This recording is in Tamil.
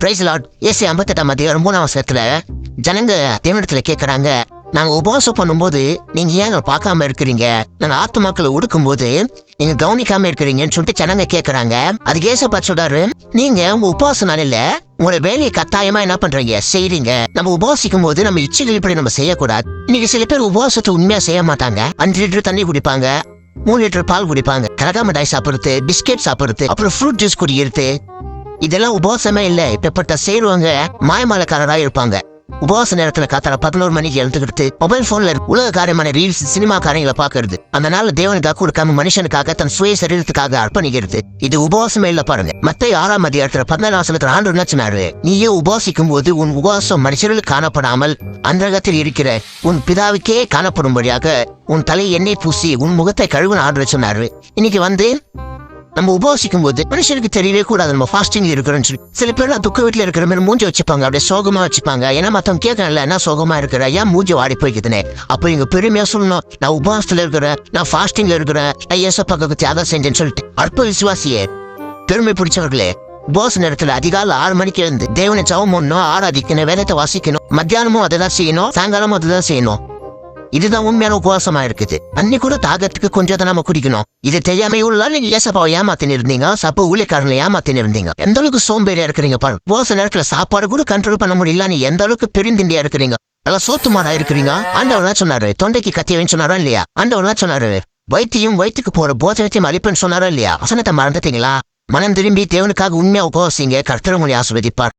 Price Lord. ஏசி 58 ஜனங்க தேவனிடத்துல கேட்கறாங்க, நாங்க உபவாசம் பண்ணும்போது நீங்க ஏன் பார்க்காம இருக்கிறீங்க, நாங்க ஆத்துமாக்களை ஒடுக்கும் போது நீங்க கவனிக்காம இருக்கிறீங்கன்னு சொல்லிட்டு ஜனங்க கேட்கறாங்க. அதுக்கு ஏசப்பா சொல்றாரு, நீங்க உங்க உபவாச நாளில உங்களோட வேலையை கட்டாயமா என்ன பண்றீங்க, செய்றீங்க. நம்ம உபவாசிக்கும் போது நம்ம இச்சைகள் இப்படி நம்ம செய்யக்கூடாது. இன்னைக்கு சில பேர் உபவாசத்தை உண்மையா செய்ய மாட்டாங்க. 5 லிட்டர் தண்ணி குடிப்பாங்க, 3 லிட்டர் பால் குடிப்பாங்க, கலகா மிட்டாய் சாப்பிடுறது, பிஸ்கெட் சாப்பிடுறது, அப்புறம் ஃப்ரூட் ஜூஸ் குடிக்கிறது. இதெல்லாம் உபவாசமே இல்ல. இப்பப்பட்ட செய்றவங்க மாயமாலக்காரரா இருப்பாங்க. உபவாச நேரத்துல காத்தால 11 மணிக்கு எழுந்துக்கிட்டு மொபைல் போன்ல உலக காரியமான ரீல்ஸ், சினிமா காரியங்களை பாக்குறது. அந்த நாள் தேவனுக்காக கொடுக்காம மனுஷனுக்காக தன் சுய சரீரத்துக்காக அர்ப்பணிக்கிறது. இது உபவாசமே இல்ல. பாருங்க, மத்தேயு 6:14 ஆண்டவர் என்ன சொன்னாரு, நீயே உபவாசிக்கும் போது உன் உபவாசம் மனுஷர்களுக்கு காணப்படாமல் அந்தரகத்தில் இருக்கிற உன் பிதாவுக்கே காணப்படும்படியாக உன் தலை எண்ணெய் பூசி உன் முகத்தை கழுவுன்னு ஆண்டவர் சொன்னாரு. இன்னைக்கு நம்ம உபவாசிக்கும் போது மனுஷனுக்கு தெரியவே கூடாது நம்ம ஃபாஸ்டிங் இருக்கிறோம்னு சொல்லி. சில பேர் துக்க வீட்டுல இருக்கிற மாதிரி மூஞ்சி வச்சுப்பாங்க, அப்படியே சோகமா வச்சுப்பாங்க. ஏன்னா மத்தவங்க கேட்கறேன்ல, என்ன சோகமா இருக்கிற, ஏன் மூஞ்சி வாடி போய்க்குதுனே. அப்ப இங்க பெருமையா சொல்லணும், நான் உபவாசத்துல இருக்கிறேன், நான் ஃபாஸ்டிங்ல இருக்கிறேன், நான் ஏசப்பாக்கு தியாகம் செஞ்சேன்னு சொல்லிட்டு. அற்ப விசுவாசியே, பெருமை பிடிச்சவர்களே, உபவாச நேரத்துல அதிகாலை 6 மணிக்கு எழுந்து தேவனை ஜெபம் பண்ணணும், ஆராதிக்கணும், வேதத்தை வாசிக்கணும். மத்தியானமும் அதைதான் செய்யணும், சாயங்காலமும் அதுதான் செய்யணும். இதுதான் உண்மையான உபவாசமா இருக்குது. அன்னி கூட தாகத்துக்கு கொஞ்சம் தான் நம்ம குடிக்கணும். இது தெரியாமையுள்ள நீங்க ஏசப்பாவை ஏமாத்தின்னு இருந்தீங்க, சப்ப ஊழியக்காரங்களை ஏமாத்தின்னு இருந்தீங்க. எந்த அளவுக்கு சோம்பேறியா இருக்கிறீங்க பாருங்க. உபவாச நேரத்துல சாப்பாடு கூட கண்ட்ரோல் பண்ண முடியல. நீ எந்த அளவுக்கு பெருந்திண்டியா இருக்கிறீங்க, நல்லா சோத்துமாரா இருக்கிறீங்க. ஆண்டவர் சொன்னாரு, தொண்டைக்கு கத்தியவன்னு சொன்னாரா இல்லையா? ஆண்டவர் சொன்னாரு, வயிற்றுக்கு போற போஜனத்தையும் அழிப்புன்னு சொன்னாரா இல்லையா? வசனத்தை மறந்துட்டீங்களா? மனம் திரும்பி தேவனுக்காக உண்மையா உபவாசிங்க, கர்த்தர் உங்களை ஆசீர்வதிப்பார்.